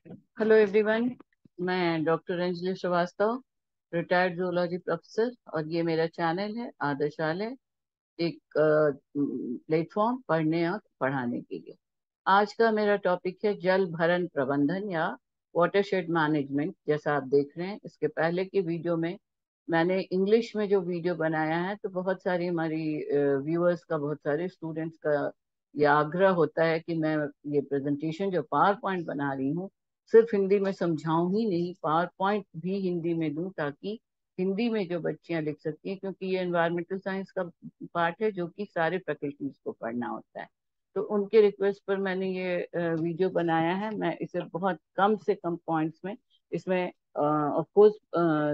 Hello everyone. मैं doctor Anjali Shrivastava, retired zoology professor, और ये मेरा चैनल है आदर्शालय, एक प्लेटफॉर्म पढ़ने और पढ़ाने के लिए। आज का मेरा टॉपिक है जल भरण प्रबंधन या वाटरशेड मैनेजमेंट। जैसा आप देख रहे हैं, इसके पहले की वीडियो में मैंने इंग्लिश में जो वीडियो बनाया है, तो बहुत सारी हमारी व्यूअर्स का, बहुत सारे स्टूडेंट्स का ये आग्रह होता है कि मैं ये प्रेजेंटेशन जो पावर पॉइंट बना रही हूँ सिर्फ हिंदी में समझाऊं ही नहीं, पावर पॉइंट भी हिंदी में दूं, ताकि हिंदी में जो बच्चियां लिख सकती हैं, क्योंकि ये एनवायरमेंटल साइंस का पार्ट है जो कि सारे फैकल्टीज को पढ़ना होता है। तो उनके रिक्वेस्ट पर मैंने ये वीडियो बनाया है। मैं इसे बहुत कम से कम पॉइंट्स में, इसमें ऑफ कोर्स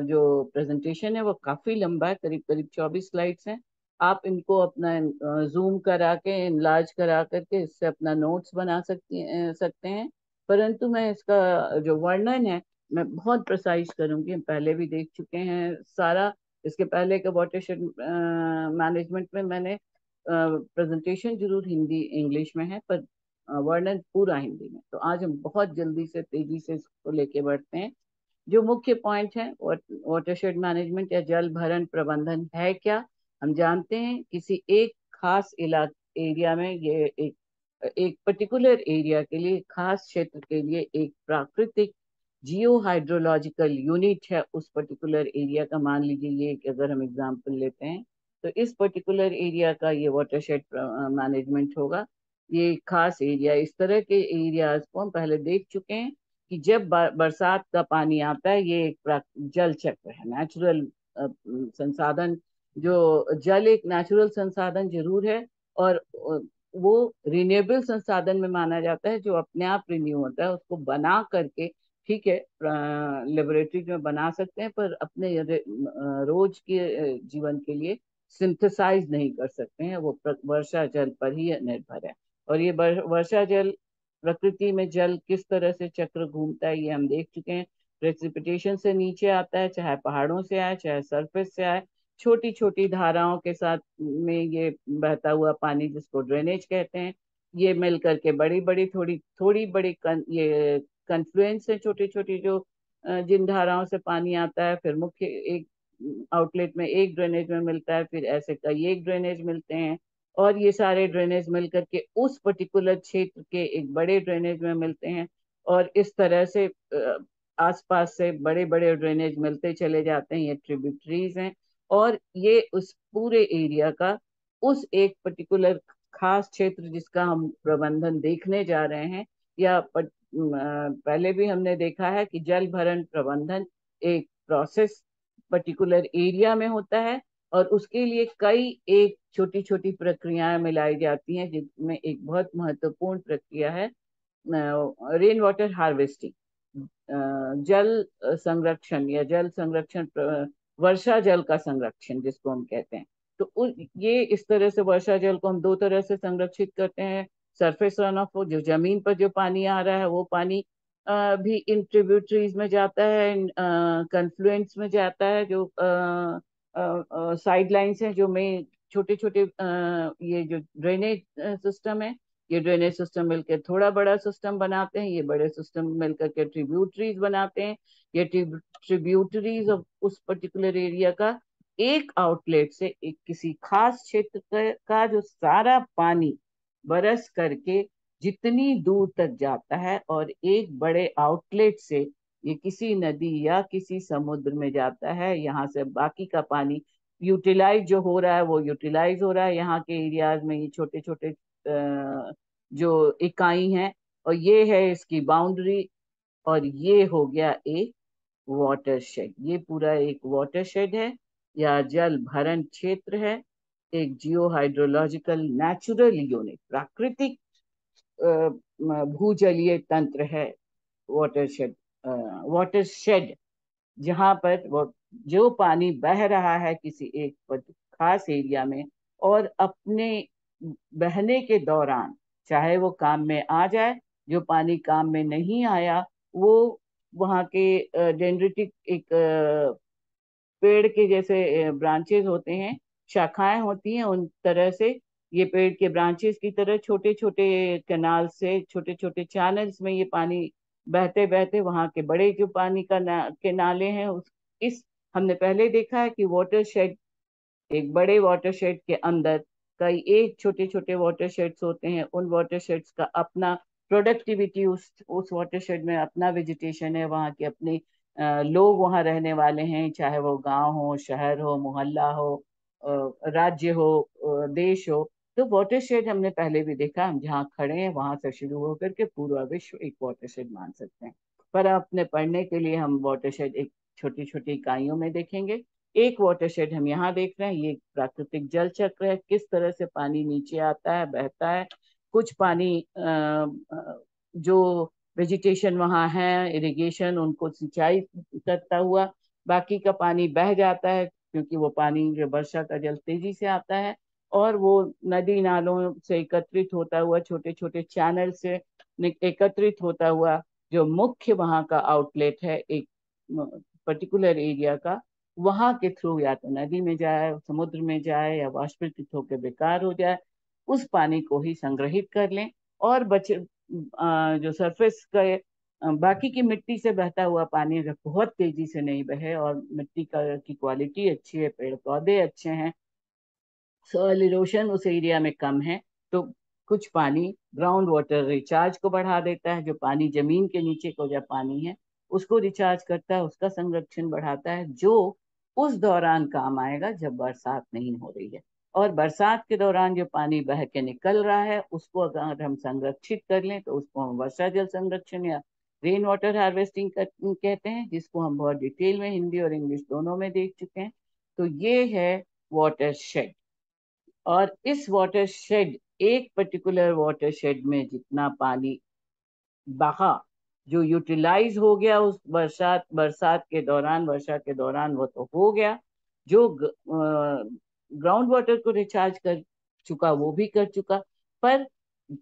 जो प्रेजेंटेशन है वो काफी लंबा है, करीब करीब 24 स्लाइड्स हैं। आप इनको अपना जूम करा के, इनलार्ज करा करके इससे अपना नोट्स बना सकते हैं। परंतु मैं इसका जो वर्णन है मैं बहुत प्रिसाइज करूंगी। हम पहले भी देख चुके हैं सारा। इसके पहले के वाटरशेड मैनेजमेंट में मैंने प्रेजेंटेशन जरूर हिंदी इंग्लिश में है, पर वर्णन पूरा हिंदी में। तो आज हम बहुत जल्दी से, तेजी से इसको लेके बढ़ते हैं। जो मुख्य पॉइंट है, वाटरशेड मैनेजमेंट या जल भरण प्रबंधन है क्या। हम जानते हैं किसी एक खास इलाके एरिया में, ये एक एक पर्टिकुलर एरिया के लिए, खास क्षेत्र के लिए एक प्राकृतिक जियो हाइड्रोलॉजिकल यूनिट है उस पर्टिकुलर एरिया का। मान लीजिए ये अगर हम एग्जांपल लेते हैं, तो इस पर्टिकुलर एरिया का ये वाटरशेड मैनेजमेंट होगा। ये खास एरिया, इस तरह के एरियाज को हम पहले देख चुके हैं कि जब बरसात का पानी आता है, ये एक जल चक्र है, नेचुरल संसाधन। जो जल एक नेचुरल संसाधन जरूर है, और वो रिन्यूएबल संसाधन में माना जाता है, जो अपने आप रिन्यू होता है। उसको बना करके, ठीक है, लेबोरेटरी में बना सकते हैं, पर अपने रोज के जीवन के लिए सिंथेसाइज नहीं कर सकते हैं। वो वर्षा जल पर ही निर्भर है। और ये वर्षा जल, प्रकृति में जल किस तरह से चक्र घूमता है ये हम देख चुके हैं। प्रेसिपिटेशन से नीचे आता है, चाहे पहाड़ों से आए चाहे सरफेस से आए, छोटी छोटी धाराओं के साथ में ये बहता हुआ पानी, जिसको ड्रेनेज कहते हैं, ये मिल करके बड़ी बड़ी, थोड़ी थोड़ी बड़ी ये कन्फ्लुएंस है, छोटी छोटी, जो जिन धाराओं से पानी आता है, फिर मुख्य एक आउटलेट में, एक ड्रेनेज में मिलता है, फिर ऐसे कई एक ड्रेनेज मिलते हैं, और ये सारे ड्रेनेज मिलकर के उस पर्टिकुलर क्षेत्र के एक बड़े ड्रेनेज में मिलते हैं। और इस तरह से आसपास से बड़े बड़े ड्रेनेज मिलते चले जाते हैं। ये ट्रिब्यूटरीज हैं, और ये उस पूरे एरिया का, उस एक पर्टिकुलर खास क्षेत्र जिसका हम प्रबंधन देखने जा रहे हैं, या पहले भी हमने देखा है कि जल भरण प्रबंधन एक प्रोसेस पर्टिकुलर एरिया में होता है, और उसके लिए कई एक छोटी छोटी प्रक्रियाएं मिलाई जाती हैं, जिसमें एक बहुत महत्वपूर्ण प्रक्रिया है रेन वाटर हार्वेस्टिंग, जल संरक्षण या जल संरक्षण, वर्षा जल का संरक्षण जिसको हम कहते हैं। तो ये इस तरह से वर्षा जल को हम दो तरह से संरक्षित करते हैं। सरफेस रन ऑफ, जो जमीन पर जो पानी आ रहा है वो पानी भी इन ट्रिब्यूटरीज में जाता है, इन कन्फ्लुएंस में जाता है, जो साइड लाइन्स हैं, जो में छोटे छोटे ये जो ड्रेनेज सिस्टम है, ये ड्रेनेज सिस्टम मिलकर थोड़ा बड़ा सिस्टम बनाते हैं, ये बड़े सिस्टम मिलकर के ट्रिब्यूटरीज बनाते हैं। ये ट्रिब्यूटरीज ऑफ उस पर्टिकुलर एरिया का एक आउटलेट से, एक किसी खास क्षेत्र का जो सारा पानी बरस करके जितनी दूर तक जाता है, और एक बड़े आउटलेट से ये किसी नदी या किसी समुद्र में जाता है। यहाँ से बाकी का पानी यूटिलाइज जो हो रहा है वो यूटिलाइज हो रहा है यहाँ के एरियाज में, ये छोटे छोटे जो इकाई हैं, और ये है इसकी बाउंड्री। और ये हो गया एक वाटरशेड। ये पूरा एक वाटरशेड है या जल भरण क्षेत्र है, एक जियो हाइड्रोलॉजिकल नेचुरल यूनिट, प्राकृतिक भूजलीय तंत्र है वाटरशेड। वाटरशेड जहाँ पर वो जो पानी बह रहा है किसी एक खास एरिया में, और अपने बहने के दौरान चाहे वो काम में आ जाए, जो पानी काम में नहीं आया वो वहाँ के डेंड्रिटिक एक पेड़ के जैसे ब्रांचेस होते हैं, शाखाएं होती हैं, उन तरह से ये पेड़ के ब्रांचेस की तरह छोटे छोटे कैनाल से, छोटे छोटे चैनल्स में ये पानी बहते बहते वहां के बड़े जो पानी के नाले हैं उस इस हमने पहले देखा है कि वाटर एक बड़े वाटरशेड के अंदर कई एक छोटे छोटे वाटरशेड्स होते हैं। उन वाटरशेड्स का अपना प्रोडक्टिविटी, उस वाटरशेड में अपना वेजिटेशन है, वहाँ के अपने लोग वहाँ रहने वाले हैं, चाहे वो गांव हो, शहर हो, मोहल्ला हो, राज्य हो, देश हो। तो वाटरशेड हमने पहले भी देखा, हम जहाँ खड़े हैं वहां से शुरू होकर के पूरा विश्व एक वाटरशेड मान सकते हैं। पर अपने पढ़ने के लिए हम वाटरशेड एक छोटी छोटी इकाइयों में देखेंगे। एक वाटरशेड हम यहाँ देख रहे हैं, ये एक प्राकृतिक जल चक्र है, किस तरह से पानी नीचे आता है, बहता है। कुछ पानी जो वेजिटेशन वहाँ है, इरिगेशन उनको सिंचाई करता हुआ, बाकी का पानी बह जाता है, क्योंकि वो पानी जो वर्षा का जल तेजी से आता है और वो नदी नालों से एकत्रित होता हुआ, छोटे छोटे चैनल से एकत्रित होता हुआ, जो मुख्य वहाँ का आउटलेट है एक पर्टिकुलर एरिया का, वहां के थ्रू या तो नदी में जाए, समुद्र में जाए, या वाष्पीकृत होकर बेकार हो जाए, उस पानी को ही संग्रहित कर लें। और जो सरफेस का बाकी की मिट्टी से बहता हुआ पानी अगर बहुत तेजी से नहीं बहे और मिट्टी का की क्वालिटी अच्छी है, पेड़ पौधे अच्छे हैं, सॉइल इरोशन उस एरिया में कम है, तो कुछ पानी ग्राउंड वाटर रिचार्ज को बढ़ा देता है। जो पानी जमीन के नीचे को जब पानी है उसको रिचार्ज करता है, उसका संरक्षण बढ़ाता है, जो उस दौरान काम आएगा जब बरसात नहीं हो रही है। और बरसात के दौरान जो पानी बह के निकल रहा है उसको अगर हम संरक्षित कर लें तो उसको हम वर्षा जल संरक्षण या रेन वाटर हार्वेस्टिंग कहते हैं, जिसको हम बहुत डिटेल में हिंदी और इंग्लिश दोनों में देख चुके हैं। तो ये है वाटर शेड। और इस वाटर शेड, एक पर्टिकुलर वाटर शेड में जितना पानी बहा, जो यूटिलाइज हो गया उस बरसात के दौरान, वर्षा के दौरान, वो तो हो गया। जो ग्राउंड वाटर को रिचार्ज कर चुका वो भी कर चुका। पर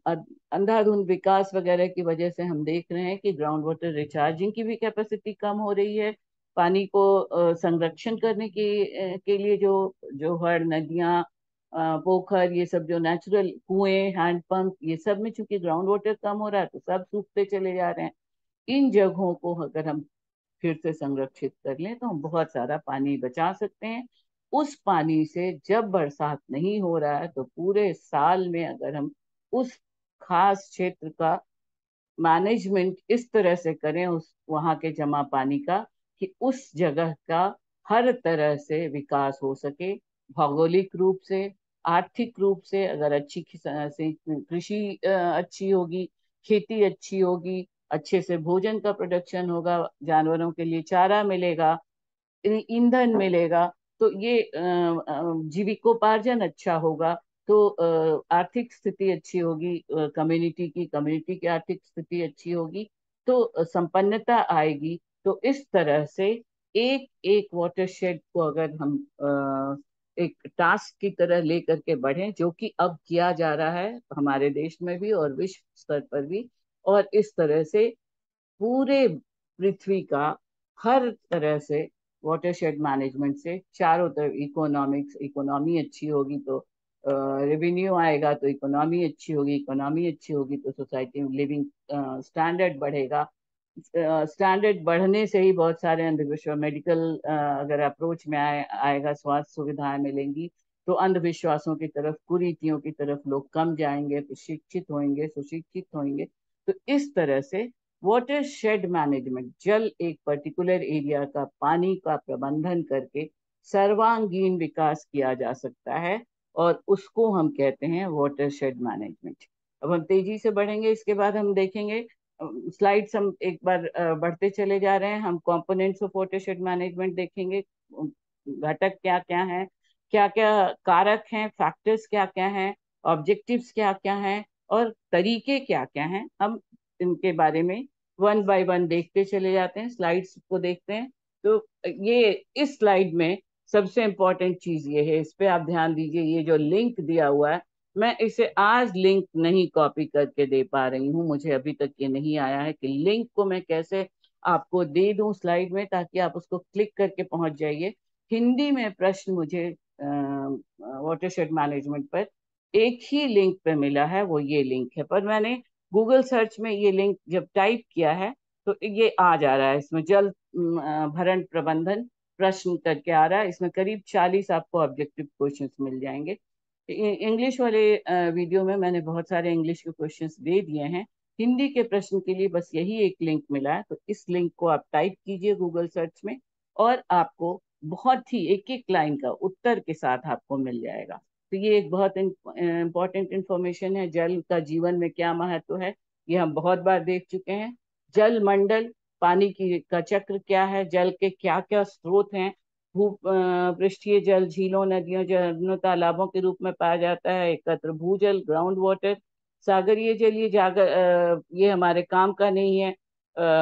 अ- अंधाधुंध विकास वगैरह की वजह से हम देख रहे हैं कि ग्राउंड वाटर रिचार्जिंग की भी कैपेसिटी कम हो रही है। पानी को संरक्षण करने के लिए जो जो हर नदियां, पोखर, ये सब जो नेचुरल कुएं, हैंडपंप, ये सब में चूंकि ग्राउंड वाटर कम हो रहा है तो सब सूखते चले जा रहे हैं। इन जगहों को अगर हम फिर से संरक्षित कर लें तो हम बहुत सारा पानी बचा सकते हैं। उस पानी से जब बरसात नहीं हो रहा है तो पूरे साल में अगर हम उस खास क्षेत्र का मैनेजमेंट इस तरह से करें, उस वहां के जमा पानी का, कि उस जगह का हर तरह से विकास हो सके, भौगोलिक रूप से, आर्थिक रूप से, अगर से कृषि अच्छी होगी, खेती अच्छी होगी, अच्छे से भोजन का प्रोडक्शन होगा, जानवरों के लिए चारा मिलेगा, ईंधन मिलेगा, तो ये जीविकोपार्जन अच्छा होगा, तो आर्थिक स्थिति अच्छी होगी, कम्युनिटी की आर्थिक स्थिति अच्छी होगी, तो संपन्नता आएगी। तो इस तरह से एक एक वाटरशेड को अगर हम एक टास्क की तरह लेकर के बढ़ें, जो कि अब किया जा रहा है हमारे देश में भी और विश्व स्तर पर भी, और इस तरह से पूरे पृथ्वी का हर तरह से वाटरशेड मैनेजमेंट से चारों तरफ इकोनॉमी अच्छी होगी तो रेवेन्यू आएगा, तो इकोनॉमी अच्छी होगी, इकोनॉमी अच्छी होगी तो सोसाइटी में लिविंग स्टैंडर्ड बढ़ेगा। स्टैंडर्ड बढ़ने से ही बहुत सारे अंधविश्वास, मेडिकल अगर अप्रोच में आएगा, स्वास्थ्य सुविधाएं मिलेंगी, तो अंधविश्वासों की तरफ, कुरीतियों की तरफ लोग कम जाएंगे, शिक्षित होंगे, सुशिक्षित होंगे। तो इस तरह से वाटर शेड मैनेजमेंट, जल एक पर्टिकुलर एरिया का पानी का प्रबंधन करके सर्वांगीण विकास किया जा सकता है, और उसको हम कहते हैं वाटर शेड मैनेजमेंट। अब हम तेजी से बढ़ेंगे, इसके बाद हम देखेंगे स्लाइड्स, हम एक बार बढ़ते चले जा रहे हैं, हम components of water shade management देखेंगे। घटक क्या क्या हैं, क्या क्या कारक हैं, फैक्टर्स क्या क्या हैं, ऑब्जेक्टिव्स क्या क्या हैं, और तरीके क्या क्या हैं, हम इनके बारे में वन बाय वन देखते चले जाते हैं, स्लाइड्स को देखते हैं। तो ये इस स्लाइड में सबसे इम्पोर्टेंट चीज ये है, इस पे आप ध्यान दीजिए, ये जो लिंक दिया हुआ है, मैं इसे आज लिंक नहीं कॉपी करके दे पा रही हूँ, मुझे अभी तक ये नहीं आया है कि लिंक को मैं कैसे आपको दे दूं स्लाइड में, ताकि आप उसको क्लिक करके पहुंच जाइए। हिंदी में प्रश्न मुझे वाटरशेड मैनेजमेंट पर एक ही लिंक पे मिला है, वो ये लिंक है, पर मैंने गूगल सर्च में ये लिंक जब टाइप किया है तो ये आ जा रहा है इसमें, जल भरण प्रबंधन प्रश्न करके आ रहा है इसमें। करीब 40 आपको ऑब्जेक्टिव क्वेश्चंस मिल जाएंगे। इंग्लिश वाले वीडियो में मैंने बहुत सारे इंग्लिश के क्वेश्चंस दे दिए हैं। हिंदी के प्रश्न के लिए बस यही एक लिंक मिला है, तो इस लिंक को आप टाइप कीजिए गूगल सर्च में, और आपको बहुत ही एक एक लाइन का उत्तर के साथ आपको मिल जाएगा। तो ये एक बहुत इम्पोर्टेंट इंफॉर्मेशन है। जल का जीवन में क्या महत्व है, ये हम बहुत बार देख चुके हैं। जल मंडल, पानी की का चक्र क्या है, जल के क्या क्या स्रोत हैं। भू पृष्ठीय जल झीलों, नदियों, झरनों, तालाबों के रूप में पाया जाता है। एकत्र भूजल, ग्राउंड वाटर। सागरीय जल, ये हमारे काम का नहीं है।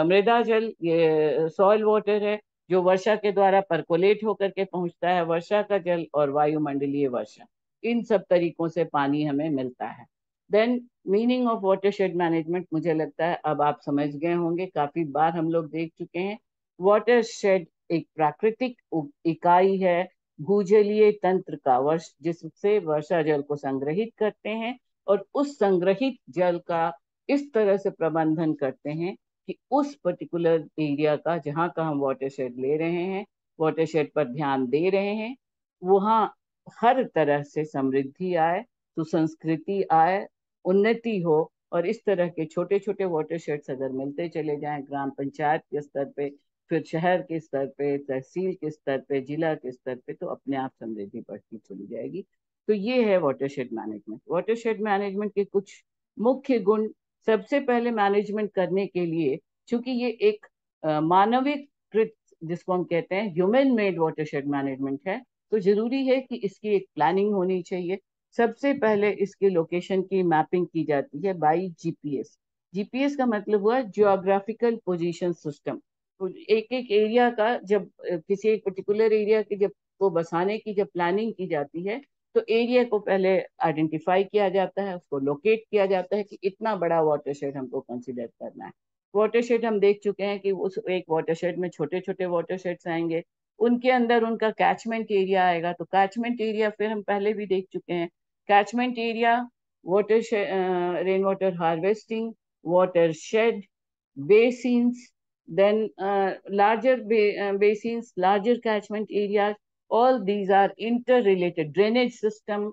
मृदा जल, ये सॉइल वाटर है, जो वर्षा के द्वारा परकोलेट होकर के पहुंचता है। वर्षा का जल और वायुमंडलीय वर्षा, इन सब तरीकों से पानी हमें मिलता है। Then meaning of watershed management, मुझे लगता है अब आप समझ गए होंगे, काफी बार हम लोग देख चुके हैं। वाटरशेड एक प्राकृतिक इकाई है भूजलीय तंत्र का, वर्ष जिससे वर्षा जल को संग्रहित करते हैं, और उस संग्रहित जल का इस तरह से प्रबंधन करते हैं कि उस पर्टिकुलर एरिया का, जहाँ का हम वाटरशेड ले रहे हैं, वाटरशेड पर ध्यान दे रहे हैं, वहाँ हर तरह से समृद्धि आए, सुसंस्कृति आए, उन्नति हो। और इस तरह के छोटे छोटे वाटरशेड्स अगर मिलते चले जाएं ग्राम पंचायत के स्तर पे, फिर शहर के स्तर पे, तहसील के स्तर पे, जिला के स्तर पे, तो अपने आप समृद्धि बढ़ती चली जाएगी। तो ये है वाटरशेड मैनेजमेंट। वाटरशेड मैनेजमेंट के कुछ मुख्य गुण। सबसे पहले मैनेजमेंट करने के लिए, चूंकि ये एक मानवीकृत, जिसको हम कहते हैं ह्यूमन मेड वाटरशेड मैनेजमेंट है, तो जरूरी है कि इसकी एक प्लानिंग होनी चाहिए। सबसे पहले इसके लोकेशन की मैपिंग की जाती है बाई जीपीएस। जीपीएस का मतलब हुआ जियोग्राफिकल पोजीशन सिस्टम। तो एक एक एरिया का जब किसी एक पर्टिकुलर एरिया की जब को बसाने की जब प्लानिंग की जाती है, तो एरिया को पहले आइडेंटिफाई किया जाता है, उसको लोकेट किया जाता है कि इतना बड़ा वाटरशेड हमको कंसिडर करना है। वाटरशेड हम देख चुके हैं कि उस एक वाटरशेड में छोटे छोटे वाटरशेड्स आएंगे, उनके अंदर उनका कैचमेंट एरिया आएगा। तो कैचमेंट एरिया फिर हम पहले भी देख चुके हैं। Catchment area, water rain water harvesting, water shade, basins, then larger basins, larger catchment areas, all these are interrelated. Drainage system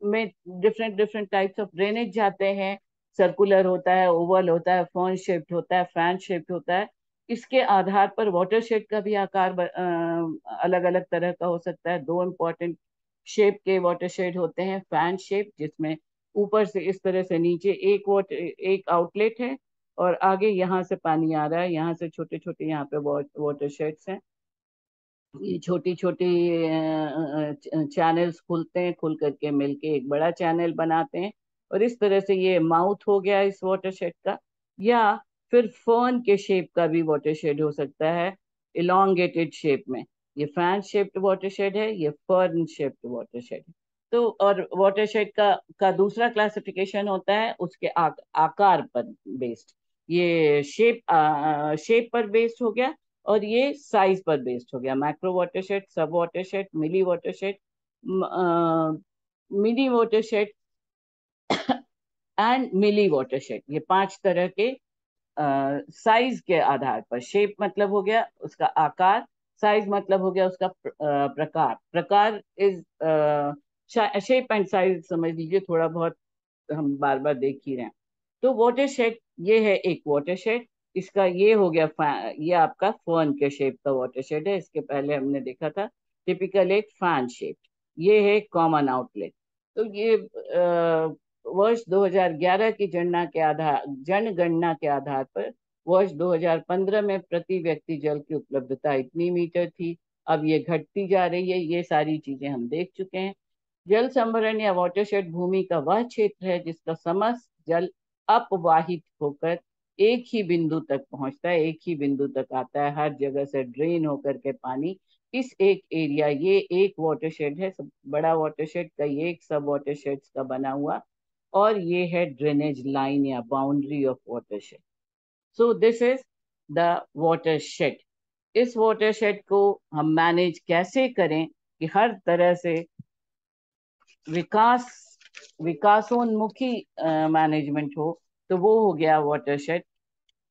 में different different types of drainage जाते हैं। सर्कुलर होता है, ओवल होता है, फॉन शेप्ड होता है, फैन शेप्ड होता है। इसके आधार पर वाटरशेड का भी आकार अलग अलग तरह का हो सकता है। दो इम्पोर्टेंट शेप के वाटरशेड होते हैं। फैन शेप, जिसमें ऊपर से इस तरह से नीचे एक आउटलेट है, और आगे यहाँ से पानी आ रहा है, यहाँ से छोटे छोटे यहाँ पे वाटरशेड्स हैं। ये छोटी छोटी चैनल्स खुलते हैं, खुल करके मिलके एक बड़ा चैनल बनाते हैं, और इस तरह से ये माउथ हो गया इस वाटरशेड का। या फिर फर्न के शेप का भी वाटरशेड हो सकता है, इलोंगेटेड शेप में। ये फैन शेप्ड वाटरशेड है, ये फर्न शेप्ड वाटरशेड है। तो और वाटरशेड का दूसरा क्लासिफिकेशन होता है उसके आकार पर बेस्ड। ये शेप पर बेस्ड हो गया, और ये साइज पर बेस्ड हो गया। Macro watershed, sub watershed, milli watershed, mini watershed and milli watershed. ये पांच तरह के साइज के आधार पर, शेप मतलब हो गया उसका आकार, साइज मतलब हो गया उसका प्रकार। प्रकार इज शेप एंड साइज, समझ लीजिए थोड़ा बहुत, हम बार बार देख ही रहे हैं। तो वाटरशेड ये है एक वाटरशेड। इसका ये हो गया ये आपका फर्न के शेप का वाटरशेड है। इसके पहले हमने देखा था टिपिकल एक फैन शेप। ये है कॉमन आउटलेट। तो ये वर्ष 2011 की जनगणना के आधार पर वर्ष 2015 में प्रति व्यक्ति जल की उपलब्धता इतनी मीटर थी। अब ये घटती जा रही है। ये सारी चीजें हम देख चुके हैं। जल संभरण या वाटरशेड भूमि का वह क्षेत्र है जिसका समस्त जल अपवाहित होकर एक ही बिंदु तक पहुंचता है, एक ही बिंदु तक आता है, हर जगह से ड्रेन होकर के पानी इस एक एरिया, ये एक वाटरशेड है, सब बड़ा वाटरशेड का ये एक सब वाटरशेड का बना हुआ, और ये है ड्रेनेज लाइन या boundary of watershed. So this is the watershed. इस वाटरशेड को हम मैनेज कैसे करें कि हर तरह से विकास विकासोन्मुखी मैनेजमेंट हो, तो वो हो गया वाटरशेड।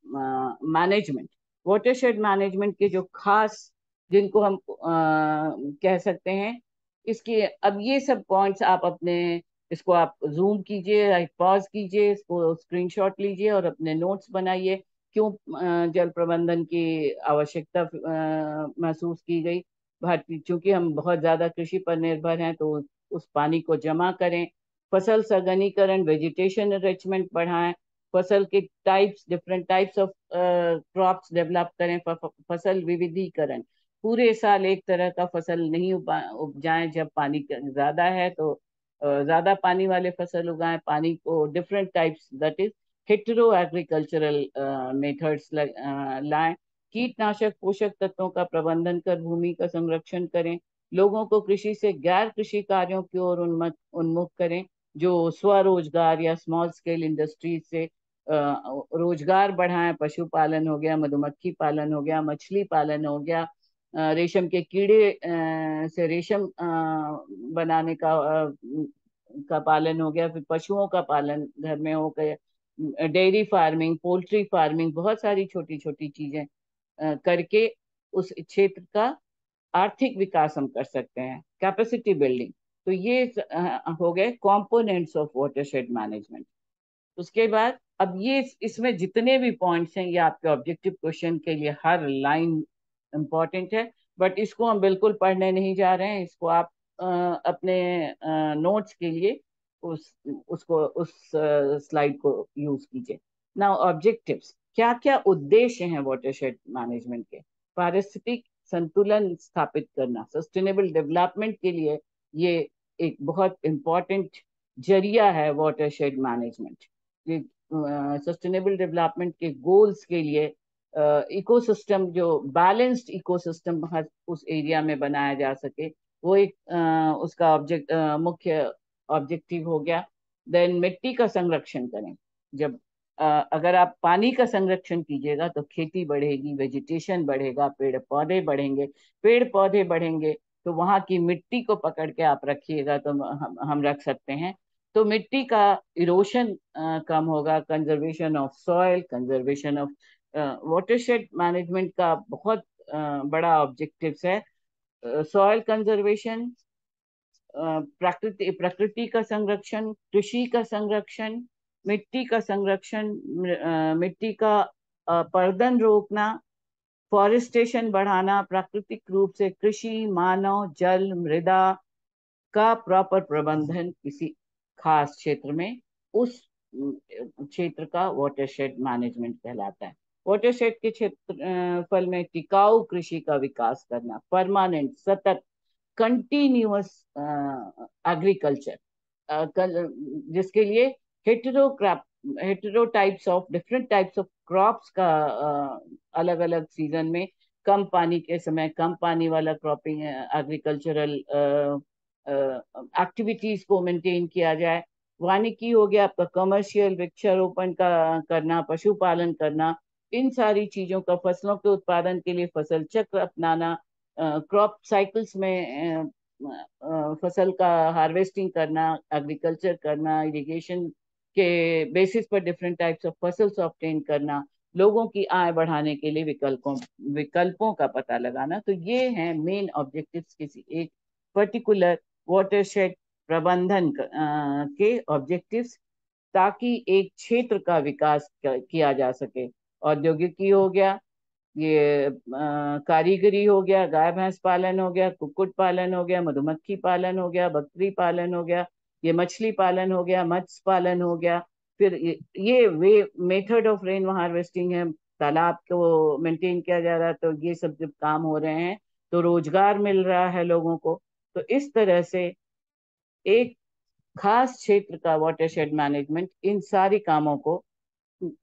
मैनेजमेंट, वाटरशेड मैनेजमेंट के जो खास, जिनको हम कह सकते हैं, इसके अब ये सब पॉइंट्स आप अपने, इसको आप जूम कीजिए, पॉज कीजिए, इसको स्क्रीनशॉट लीजिए और अपने नोट्स बनाइए। क्यों जल प्रबंधन की आवश्यकता महसूस की गई भारतीय, क्योंकि हम बहुत ज्यादा कृषि पर निर्भर हैं, तो उस पानी को जमा करें। फसल सघनीकरण, वेजिटेशन एनरिचमेंट बढ़ाएं। फसल के types, different types of crops develop करें। फसल विविधीकरण, पूरे साल एक तरह का फसल नहीं उपजाएं। जब पानी ज्यादा है तो ज्यादा पानी वाले फसल उगाएं। पानी को different types, that is hetero agricultural methods लाएं। कीटनाशक पोषक तत्वों का प्रबंधन कर भूमि का संरक्षण करें। लोगों को कृषि से गैर कृषि कार्यों की ओर उन्मुख करें, जो स्वरोजगार या स्मॉल स्केल इंडस्ट्री से रोजगार बढ़ाएं। पशुपालन हो गया, मधुमक्खी पालन हो गया, मछली पालन हो गया, रेशम के कीड़े से रेशम बनाने का पालन हो गया, फिर पशुओं का पालन घर में हो गया, डेयरी फार्मिंग, पोल्ट्री फार्मिंग, बहुत सारी छोटी छोटी चीजें करके उस क्षेत्र का आर्थिक विकास हम कर सकते हैं, कैपेसिटी बिल्डिंग। तो ये हो गए कंपोनेंट्स ऑफ वाटरशेड मैनेजमेंट। उसके बाद अब ये इसमें जितने भी पॉइंट्स हैं, ये आपके ऑब्जेक्टिव क्वेश्चन के लिए हर लाइन इंपॉर्टेंट है, बट इसको हम बिल्कुल पढ़ने नहीं जा रहे हैं। इसको आप अपने नोट्स के लिए उस स्लाइड को यूज कीजिए। नाउ ऑब्जेक्टिव्स, क्या क्या उद्देश्य हैं वाटरशेड मैनेजमेंट के? पारिस्थितिक संतुलन स्थापित करना, सस्टेनेबल डेवलपमेंट के लिए ये एक बहुत इम्पोर्टेंट जरिया है वाटरशेड मैनेजमेंट। ये सस्टेनेबल डेवलपमेंट के गोल्स के लिए इकोसिस्टम, जो बैलेंस्ड इकोसिस्टम हर उस एरिया में बनाया जा सके, वो एक उसका मुख्य ऑब्जेक्टिव हो गया। देन मिट्टी का संरक्षण करें। जब अगर आप पानी का संरक्षण कीजिएगा तो खेती बढ़ेगी, वेजिटेशन बढ़ेगा, पेड़ पौधे बढ़ेंगे। पेड़ पौधे बढ़ेंगे तो वहां की मिट्टी को पकड़ के आप रखिएगा, तो हम रख सकते हैं, तो मिट्टी का इरोशन कम होगा। Conservation of soil, conservation of watershed management का बहुत बड़ा ऑब्जेक्टिव्स है। सॉइल कंजर्वेशन, प्रकृति का संरक्षण, कृषि का संरक्षण, मिट्टी का संरक्षण, मिट्टी का अपरदन रोकना, फॉरेस्टेशन बढ़ाना, प्राकृतिक रूप से कृषि, मानव, जल, मृदा का प्रॉपर प्रबंधन किसी खास क्षेत्र में, उस क्षेत्र का वाटरशेड मैनेजमेंट कहलाता है। वाटरशेड के क्षेत्र फल में टिकाऊ कृषि का विकास करना, परमानेंट, सतत, कंटिन्यूअस एग्रीकल्चर, जिसके लिए hetero crop, hetero types of, different types of crops का अलग अलग सीजन में, कम पानी के समय कम पानी वाला क्रॉपिंग, एग्रीकल्चरल एक्टिविटीज को मेंटेन किया जाए। वानिकी हो गया आपका, कमर्शियल वृक्षारोपण का करना, पशुपालन करना, इन सारी चीजों का, फसलों के उत्पादन के लिए फसल चक्र अपनाना, क्रॉप साइकिल्स में फसल का हार्वेस्टिंग करना, एग्रीकल्चर करना, इरिगेशन के बेसिस पर different types of fossils obtain करना, लोगों की आय बढ़ाने के लिए विकल्पों का पता लगाना। तो ये हैं मेन ऑब्जेक्टिव्स किसी एक पर्टिकुलर वाटरशेड प्रबंधन के ऑब्जेक्टिव्स, ताकि एक क्षेत्र का विकास किया जा सके। औद्योगिकी हो गया, ये कारीगरी हो गया, गाय भैंस पालन हो गया, कुक्कुट पालन हो गया, मधुमक्खी पालन हो गया, बकरी पालन हो गया, ये मछली पालन हो गया, मत्स्य पालन हो गया। फिर ये वे मेथड ऑफ रेन हार्वेस्टिंग है, तालाब को मेंटेन किया जा रहा है, तो ये सब जब काम हो रहे हैं तो रोजगार मिल रहा है लोगों को। तो इस तरह से एक खास क्षेत्र का वाटरशेड मैनेजमेंट इन सारी कामों को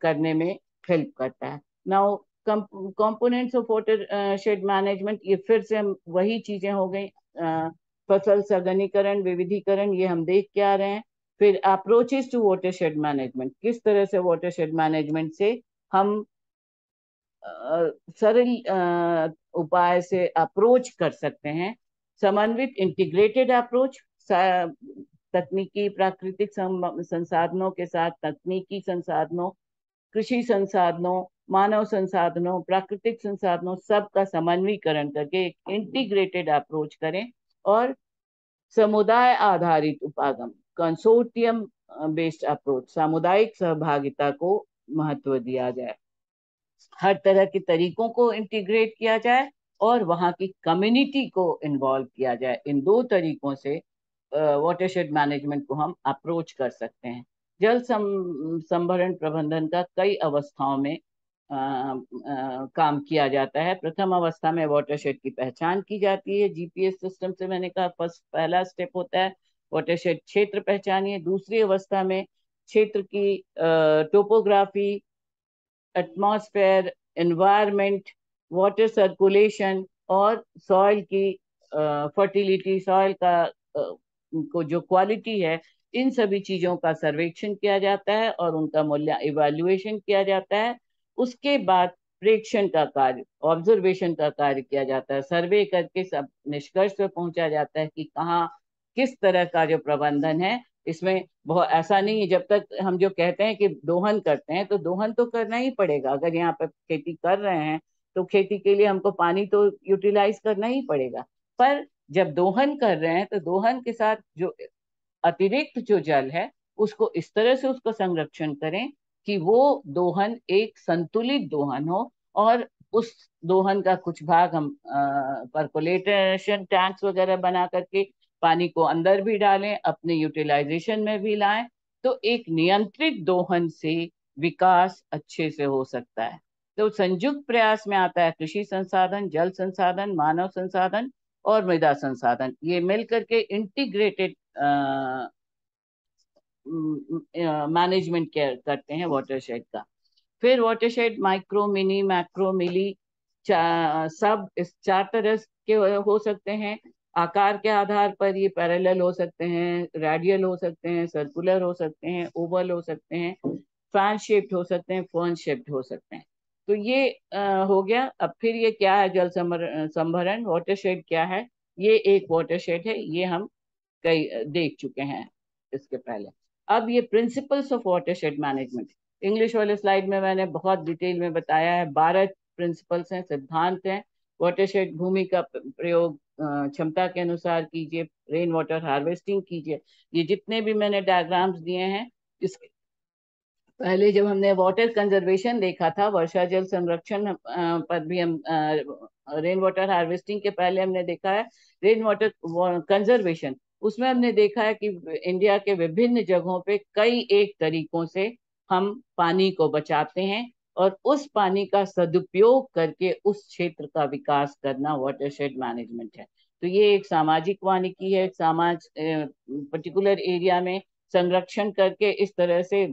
करने में हेल्प करता है। Now components of water shade management, ये फिर से हम वही चीजें हो गई, फसल सघनीकरण, विविधीकरण, ये हम देख के आ रहे हैं। फिर approaches to watershed management, किस तरह से वाटर शेड मैनेजमेंट से हम सरल उपाय से अप्रोच कर सकते हैं। समन्वित इंटीग्रेटेड अप्रोच, तकनीकी प्राकृतिक संसाधनों के साथ तकनीकी संसाधनों, कृषि संसाधनों मानव संसाधनों, प्राकृतिक संसाधनों, सबका समन्वीकरण करके एक इंटीग्रेटेड अप्रोच करें और समुदाय आधारित उपागम, कंसोर्टियम बेस्ड अप्रोच, सामुदायिक सहभागिता को महत्व दिया जाए, हर तरह के तरीकों को इंटीग्रेट किया जाए और वहाँ की कम्युनिटी को इन्वॉल्व किया जाए। इन दो तरीकों से वाटरशेड मैनेजमेंट को हम अप्रोच कर सकते हैं। संभरण प्रबंधन का कई अवस्थाओं में काम किया जाता है। प्रथम अवस्था में वाटरशेड की पहचान की जाती है जीपीएस सिस्टम से। मैंने कहा फर्स्ट पहला स्टेप होता है वाटरशेड क्षेत्र पहचानिए। दूसरी अवस्था में क्षेत्र की topography, atmosphere, environment, water circulation और सॉइल की फर्टिलिटी, सॉइल का को जो क्वालिटी है, इन सभी चीजों का सर्वेक्षण किया जाता है और उनका मूल्य इवैल्यूएशन किया जाता है। उसके बाद प्रेक्षण का कार्य, ऑब्जर्वेशन का कार्य किया जाता है। सर्वे करके सब निष्कर्ष पे पहुंचा जाता है कि कहाँ किस तरह का जो प्रबंधन है इसमें। बहुत ऐसा नहीं है, जब तक हम जो कहते हैं कि दोहन करते हैं तो दोहन तो करना ही पड़ेगा। अगर यहाँ पर खेती कर रहे हैं तो खेती के लिए हमको पानी तो यूटिलाइज करना ही पड़ेगा। पर जब दोहन कर रहे हैं तो दोहन के साथ जो अतिरिक्त जो जल है उसको इस तरह से उसका संरक्षण करें कि वो दोहन एक संतुलित दोहन हो। और उस दोहन का कुछ भाग हम परकोलेशन टैंक्स वगैरह बना करके पानी को अंदर भी डालें, अपने यूटिलाइजेशन में भी लाएं। तो एक नियंत्रित दोहन से विकास अच्छे से हो सकता है। तो संयुक्त प्रयास में आता है कृषि संसाधन, जल संसाधन, मानव संसाधन और मृदा संसाधन। ये मिलकर के इंटीग्रेटेड मैनेजमेंट करते हैं वाटरशेड का। फिर वाटरशेड माइक्रो, मिनी, मैक्रो, मिली, सब इस चार तरह के हो सकते हैं। आकार के आधार पर ये पैरेलल हो सकते हैं, रेडियल हो सकते हैं, सर्कुलर हो सकते हैं, ओवल हो सकते हैं, फैन शेप्ड हो सकते हैं, फर्न शेप्ड हो सकते हैं। तो ये हो गया। अब फिर ये क्या है जल संभरण, वाटरशेड क्या है? ये एक वाटरशेड है, ये हम कई देख चुके हैं इसके पहले। अब ये principles of watershed management, English वाले स्लाइड में मैंने बहुत डिटेल में बताया है। 12 प्रिंसिपल्स हैं, सिद्धांत हैं। वाटरशेड भूमि का प्रयोग क्षमता के अनुसार कीजिए, रेन वाटर हार्वेस्टिंग कीजिए। ये जितने भी मैंने डायग्राम्स दिए हैं, इस पहले जब हमने वाटर कंजर्वेशन देखा था, वर्षा जल संरक्षण पर भी हम रेन वाटर हार्वेस्टिंग के पहले हमने देखा है रेन वाटर कंजर्वेशन। उसमें हमने देखा है कि इंडिया के विभिन्न जगहों पे कई एक तरीकों से हम पानी को बचाते हैं और उस पानी का सदुपयोग करके उस क्षेत्र का विकास करना वाटरशेड मैनेजमेंट है। तो ये एक सामाजिक वानिकी है। समाज पर्टिकुलर एरिया में संरक्षण करके इस तरह से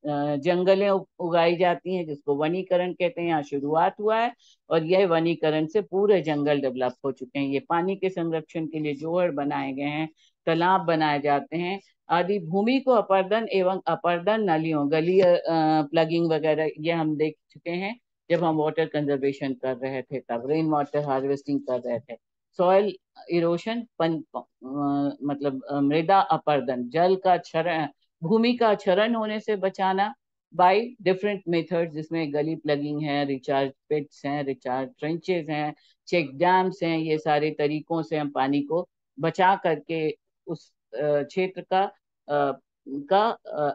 जंगलें उगाई जाती हैं, जिसको वनीकरण कहते हैं। यहाँ शुरुआत हुआ है और यह वनीकरण से पूरे जंगल डेवलप हो चुके हैं। ये पानी के संरक्षण के लिए जोहड़ बनाए गए हैं, तालाब बनाए जाते हैं आदि। भूमि को अपर्दन एवं अपर्दन नलियों, गलीय प्लगिंग वगैरह ये हम देख चुके हैं जब हम वाटर कंजर्वेशन कर रहे थे, तब रेन वाटर हार्वेस्टिंग कर रहे थे। सॉइल इरोशन, मतलब मृदा अपर्दन, जल का क्षरण, भूमि का क्षरण होने से बचाना बाय डिफरेंट मेथड्स, जिसमें गली प्लगिंग है, रिचार्ज पिट्स हैं, रिचार्ज ट्रेंचेस हैं, चेक डैम्स हैं। ये सारे तरीकों से हम पानी को बचा करके उस क्षेत्र का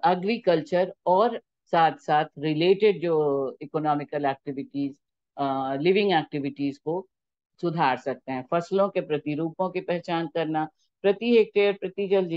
एग्रीकल्चर और साथ साथ रिलेटेड जो इकोनॉमिकल एक्टिविटीज, लिविंग एक्टिविटीज को सुधार सकते हैं। फसलों के प्रतिरूपों की पहचान करना, प्रति हेक्टेयर प्रति जल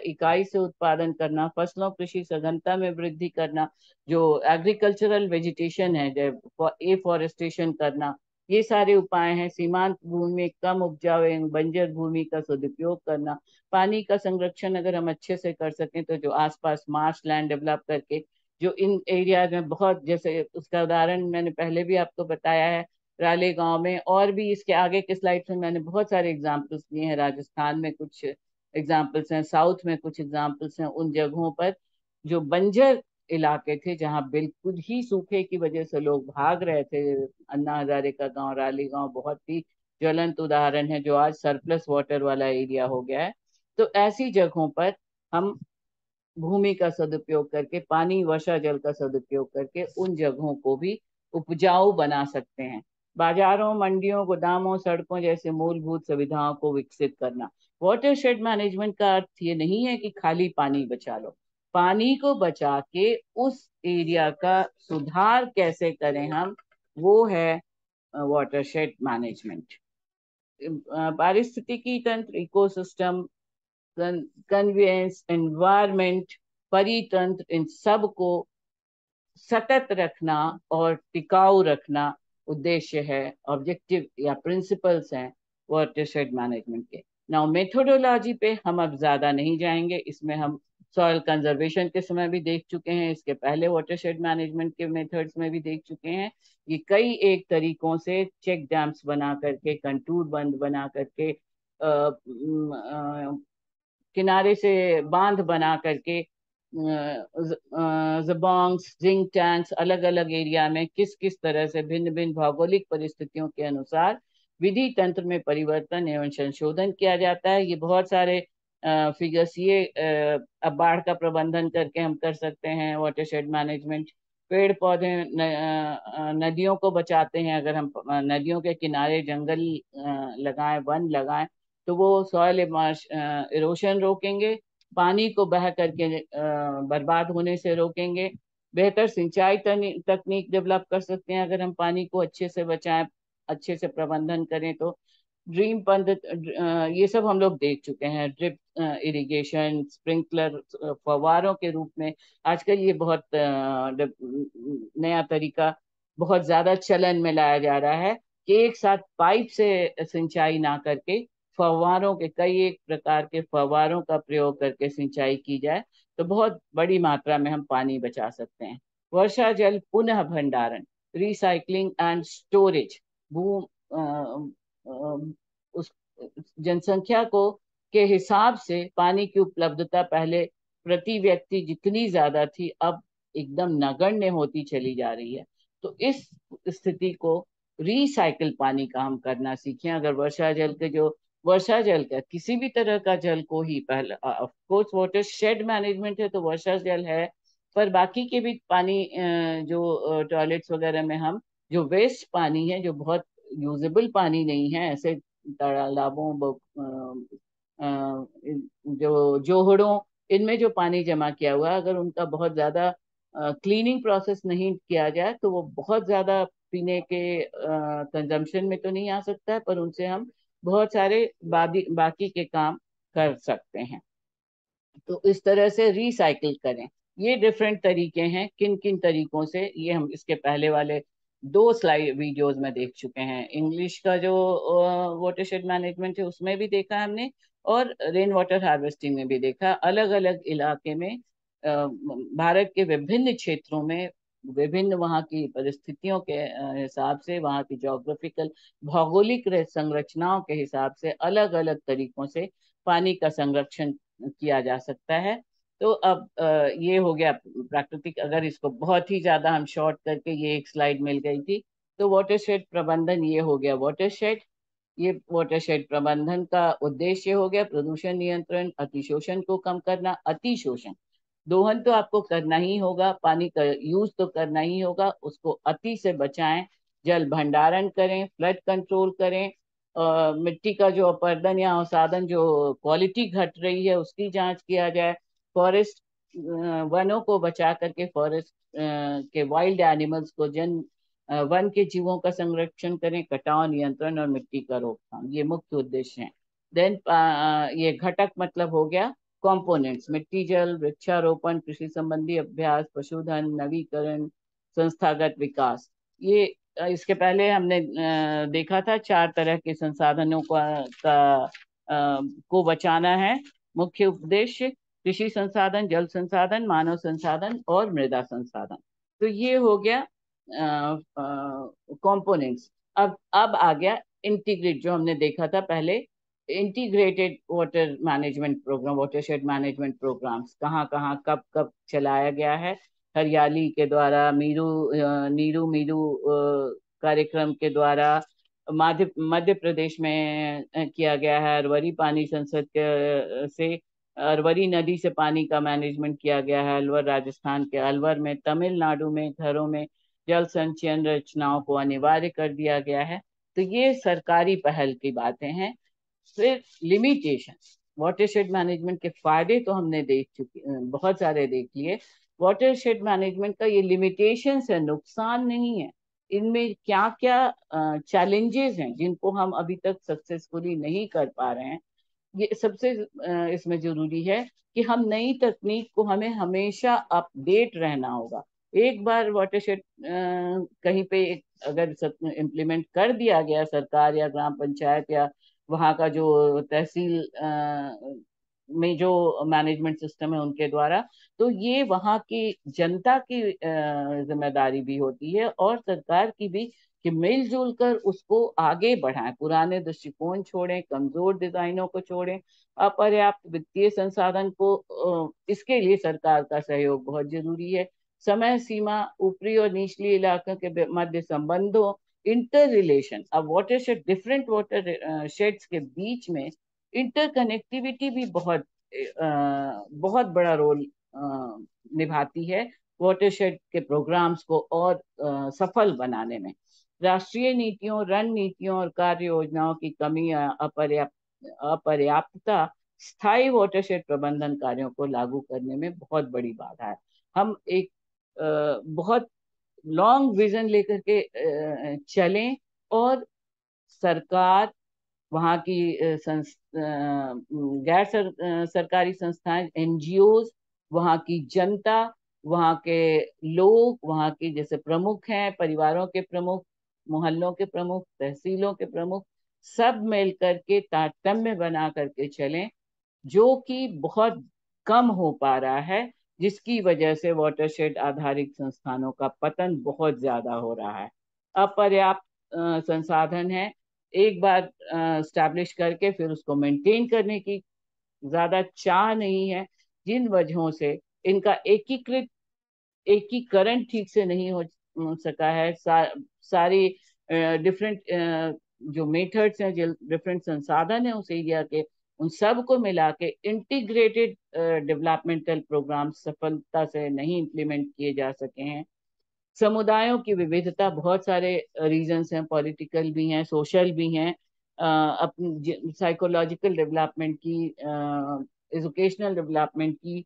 इकाई से उत्पादन करना, फसलों कृषि सघनता में वृद्धि करना, जो एग्रीकल्चरल वेजिटेशन है, जो एफॉरेस्टेशन करना, ये सारे उपाय हैं। सीमांत भूमि में कम उपजाऊ एवं बंजर भूमि का सदुपयोग करना, पानी का संरक्षण अगर हम अच्छे से कर सकें तो जो आसपास मार्श लैंड डेवलप करके, जो इन एरियाज में बहुत, जैसे उसका उदाहरण मैंने पहले भी आपको बताया है राले गांव में, और भी इसके आगे के स्लाइड्स में मैंने बहुत सारे एग्जाम्पल्स दिए हैं। राजस्थान में कुछ एग्जाम्पल्स हैं, साउथ में कुछ एग्जाम्पल्स हैं। उन जगहों पर जो बंजर इलाके थे, जहाँ बिल्कुल ही सूखे की वजह से लोग भाग रहे थे, अन्ना हजारे का गांव, राली गांव बहुत ही ज्वलंत उदाहरण है, जो आज सरप्लस वाटर वाला एरिया हो गया है। तो ऐसी जगहों पर हम भूमि का सदुपयोग करके, पानी वर्षा जल का सदुपयोग करके उन जगहों को भी उपजाऊ बना सकते हैं। बाजारों, मंडियों, गोदामों, सड़कों जैसे मूलभूत सुविधाओं को विकसित करना। वाटरशेड मैनेजमेंट का अर्थ ये नहीं है कि खाली पानी बचा लो। पानी को बचा के उस एरिया का सुधार कैसे करें हम, वो है वाटरशेड मैनेजमेंट। पारिस्थितिकी तंत्र, इकोसिस्टम, कन्वेंस, एनवायरमेंट, परितंत्र, इन सब को सतत रखना और टिकाऊ रखना उद्देश्य है, ऑब्जेक्टिव या प्रिंसिपल्स हैं वाटरशेड मैनेजमेंट के। नाउ मेथोडोलॉजी पे हम अब ज्यादा नहीं जाएंगे, इसमें हम सॉइल कंजर्वेशन के समय भी देख चुके हैं, इसके पहले वाटरशेड मैनेजमेंट के मेथड्स में भी देख चुके हैं। ये कई एक तरीकों से चेक डैम्स बना करके, कंटूर बंद बना करके, किनारे से बांध बना करके, जबोंग्स, जिंक टैंक्स अलग अलग एरिया में किस किस तरह से भिन्न भिन्न भौगोलिक परिस्थितियों के अनुसार विधि तंत्र में परिवर्तन एवं संशोधन किया जाता है। ये बहुत सारे फिगर्स, ये अब बाढ़ का प्रबंधन करके हम कर सकते हैं वाटरशेड मैनेजमेंट। पेड़ पौधे, नदियों को बचाते हैं, अगर हम नदियों के किनारे जंगल लगाएं, वन लगाएं, तो वो सॉइल इरोशन रोकेंगे, पानी को बह करके बर्बाद होने से रोकेंगे। बेहतर सिंचाई तकनीक डेवलप कर सकते हैं अगर हम पानी को अच्छे से बचाएं, अच्छे से प्रबंधन करें तो। ड्रीम पंप, ये सब हम लोग देख चुके हैं। ड्रिप इरिगेशन, स्प्रिंकलर, फव्वारों के रूप में आजकल ये बहुत नया तरीका बहुत ज्यादा चलन में लाया जा रहा है कि एक साथ पाइप से सिंचाई ना करके फव्वारों के, कई एक प्रकार के फव्वारों का प्रयोग करके सिंचाई की जाए तो बहुत बड़ी मात्रा में हम पानी बचा सकते हैं। वर्षा जल पुनः भंडारण, रिसाइकलिंग एंड स्टोरेज। भू उस जनसंख्या को के हिसाब से पानी की उपलब्धता पहले प्रति व्यक्ति जितनी ज्यादा थी, अब एकदम नगण्य होती चली जा रही है। तो इस स्थिति को रिसाइकिल पानी का हम करना सीखें। अगर वर्षा जल का, किसी भी तरह का जल को ही, पहले of course water shade management है तो वर्षा जल है, पर बाकी के भी पानी, जो टॉयलेट्स वगैरह में हम जो वेस्ट पानी है, जो बहुत यूजेबल पानी नहीं है, ऐसे तालाबों, जो जोहड़ों, इनमें जो पानी जमा किया हुआ है, अगर उनका बहुत ज्यादा क्लीनिंग प्रोसेस नहीं किया जाए तो वो बहुत ज्यादा पीने के कंजम्पशन में तो नहीं आ सकता है, पर उनसे हम बहुत सारे बाकी के काम कर सकते हैं। तो इस तरह से रिसाइकिल करें। ये डिफरेंट तरीके हैं, किन किन तरीकों से, ये हम इसके पहले वाले 2 स्लाइड वीडियोस में देख चुके हैं। इंग्लिश का जो वाटरशेड मैनेजमेंट है उसमें भी देखा हमने, और रेन वाटर हार्वेस्टिंग में भी देखा। अलग अलग इलाके में, भारत के विभिन्न क्षेत्रों में, विभिन्न वहाँ की परिस्थितियों के हिसाब से, वहाँ की जोग्राफिकल भौगोलिक संरचनाओं के हिसाब से अलग अलग तरीकों से पानी का संरक्षण किया जा सकता है। तो अब ये हो गया प्राकृतिक। अगर इसको बहुत ही ज्यादा हम शॉर्ट करके, ये एक स्लाइड मिल गई थी, तो वाटरशेड प्रबंधन ये हो गया वाटरशेड। ये वाटरशेड प्रबंधन का उद्देश्य हो गया प्रदूषण नियंत्रण, अतिशोषण को कम करना। अतिशोषण, दोहन तो आपको करना ही होगा, पानी का यूज तो करना ही होगा, उसको अति से बचाएं। जल भंडारण करें, फ्लड कंट्रोल करें, मिट्टी का जो अपरदन या अवसादन, जो क्वालिटी घट रही है उसकी जांच किया जाए। फॉरेस्ट, वनों को बचा करके फॉरेस्ट के वाइल्ड एनिमल्स को, वन के जीवों का संरक्षण करें। कटाव नियंत्रण और मिट्टी का रोकथाम, ये मुख्य उद्देश्य हैं। देन ये घटक मतलब हो गया कंपोनेंट्स, मिट्टी जल, वृक्षारोपण, कृषि संबंधी अभ्यास, पशुधन, नवीकरण, संस्थागत विकास। ये इसके पहले हमने देखा था 4 तरह के संसाधनों को बचाना है। मुख्य उद्देश्य कृषि संसाधन, जल संसाधन, मानव संसाधन और मृदा संसाधन। तो ये हो गया कंपोनेंट्स। अब आ गया इंटीग्रेट, जो हमने देखा था पहले, integrated water management program, watershed management programs कहाँ कहाँ कब कब चलाया गया है। हरियाली के द्वारा, नीरू मीरू कार्यक्रम के द्वारा, मध्य प्रदेश में किया गया है। अरवरी पानी संसद के से अरवरी नदी से पानी का मैनेजमेंट किया गया है। अलवर, राजस्थान के अलवर में, तमिलनाडु में घरों में जल संचयन रचनाओं को अनिवार्य कर दिया गया है। तो ये सरकारी पहल की बातें हैं। फिर लिमिटेशन, वाटरशेड मैनेजमेंट के फायदे तो हमने देख चुके, बहुत सारे देख लिए। वाटरशेड मैनेजमेंट का ये लिमिटेशंस है, नुकसान नहीं है। इनमें क्या क्या चैलेंजेस हैं जिनको हम अभी तक सक्सेसफुली नहीं कर पा रहे हैं। ये सबसे इसमें जरूरी है कि हम नई तकनीक को हमें हमेशा अपडेट रहना होगा। एक बार वाटरशेड कहीं पे अगर इम्प्लीमेंट कर दिया गया सरकार या ग्राम पंचायत या वहाँ का जो तहसील में जो मैनेजमेंट सिस्टम है उनके द्वारा, तो ये वहाँ की जनता की जिम्मेदारी भी होती है और सरकार की भी कि मिलजुल कर उसको आगे बढ़ाएं, पुराने दृष्टिकोण छोड़ें, कमजोर डिजाइनों को छोड़ें, अपर्याप्त वित्तीय संसाधन को, इसके लिए सरकार का सहयोग बहुत जरूरी है। समय सीमा, ऊपरी और निचली इलाकों के मध्य संबंधों, इंटर रिलेशन, अब वाटर डिफरेंट वाटर शेड्स के बीच में इंटरकनेक्टिविटी भी बहुत बड़ा रोल निभाती है वाटरशेड के प्रोग्राम्स को और सफल बनाने में। राष्ट्रीय नीतियों, रणनीतियों और कार्य योजनाओं की कमी या अपर्याप्तता स्थायी वाटरशेड प्रबंधन कार्यों को लागू करने में बहुत बड़ी बाधा है। हम एक बहुत लॉन्ग विजन लेकर के चलें और सरकार, वहाँ की सरकारी संस्थाएं, एनजीओज, वहाँ की जनता, वहाँ के लोग, वहाँ की जैसे प्रमुख हैं, परिवारों के प्रमुख, मोहल्लों के प्रमुख, तहसीलों के प्रमुख, सब मिल करके तारतम्य बना करके चलें, जो कि बहुत कम हो पा रहा है, जिसकी वजह से वाटरशेड आधारित संस्थानों का पतन बहुत ज्यादा हो रहा है। अपर्याप्त संसाधन है, एक बार स्टैब्लिश करके फिर उसको मेंटेन करने की ज्यादा चाह नहीं है, जिन वजहों से इनका एकीकरण ठीक से नहीं हो सका है। सारी डिफरेंट जो मेथड्स हैं, जो डिफरेंट संसाधन है उस एरिया के, उन सब को मिला के इंटीग्रेटेड डेवलपमेंटल प्रोग्राम सफलता से नहीं इम्प्लीमेंट किए जा सके हैं। समुदायों की विविधता, बहुत सारे रीजंस हैं, पॉलिटिकल भी हैं, सोशल भी हैं, अपनी साइकोलॉजिकल डेवलपमेंट की, एजुकेशनल डेवलपमेंट की,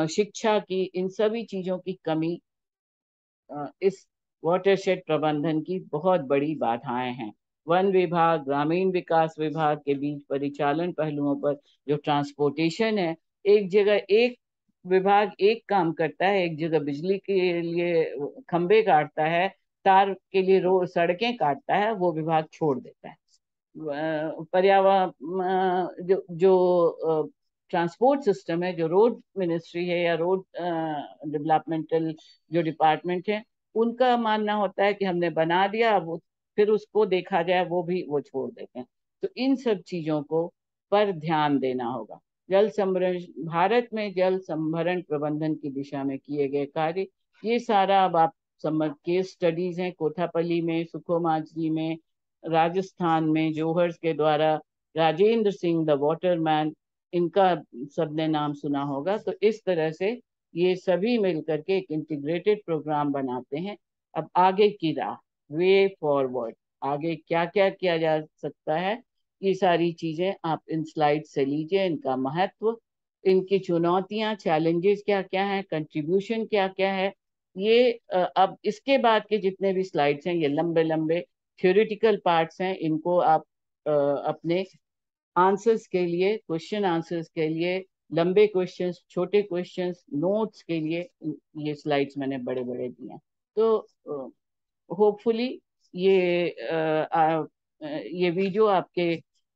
शिक्षा की, इन सभी चीजों की कमी इस वाटरशेड प्रबंधन की बहुत बड़ी बाधाएं हैं। वन विभाग, ग्रामीण विकास विभाग के बीच परिचालन पहलुओं पर, जो ट्रांसपोर्टेशन है, एक जगह एक विभाग एक काम करता है, एक जगह बिजली के लिए खंबे काटता है, तार के लिए रोड सड़कें काटता है, वो विभाग छोड़ देता है। पर्यावरण जो जो ट्रांसपोर्ट सिस्टम है, जो रोड मिनिस्ट्री है या रोड डेवलपमेंटल जो डिपार्टमेंट है, उनका मानना होता है कि हमने बना दिया, वो फिर उसको देखा जाए, वो भी वो छोड़ देते हैं। तो इन सब चीजों को पर ध्यान देना होगा। जल संरक्षण, भारत में जल संभरण प्रबंधन की दिशा में किए गए कार्य, ये सारा अब आप समझ, केस स्टडीज हैं, कोथापल्ली में, सुखोमाजली में, राजस्थान में जोहर्स के द्वारा, राजेंद्र सिंह द वाटरमैन, इनका सबने नाम सुना होगा। तो इस तरह से ये सभी मिलकर के एक इंटीग्रेटेड प्रोग्राम बनाते हैं। अब आगे की राह, वे फॉरवर्ड, आगे क्या क्या किया जा सकता है, ये सारी चीजें आप इन स्लाइड से लीजिए, इनका महत्व, इनकी चुनौतियां, चैलेंजेस क्या क्या हैं, कंट्रीब्यूशन क्या क्या है। ये अब इसके बाद के जितने भी स्लाइड्स हैं, ये लंबे लंबे थ्योरेटिकल पार्ट्स हैं, इनको आप अपने आंसर्स के लिए, क्वेश्चन आंसर्स के लिए, लंबे क्वेश्चंस, छोटे क्वेश्चंस, नोट्स के लिए ये स्लाइड्स मैंने बड़े बड़े दिए हैं। तो होपफुली ये ये वीडियो आपके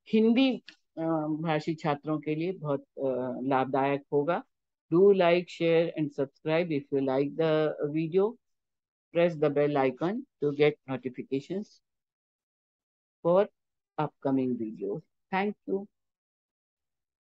हिंदी भाषी छात्रों के लिए बहुत लाभदायक होगा। Do like, share and subscribe if you like the video. Press the bell icon to get notifications for upcoming videos. Thank you.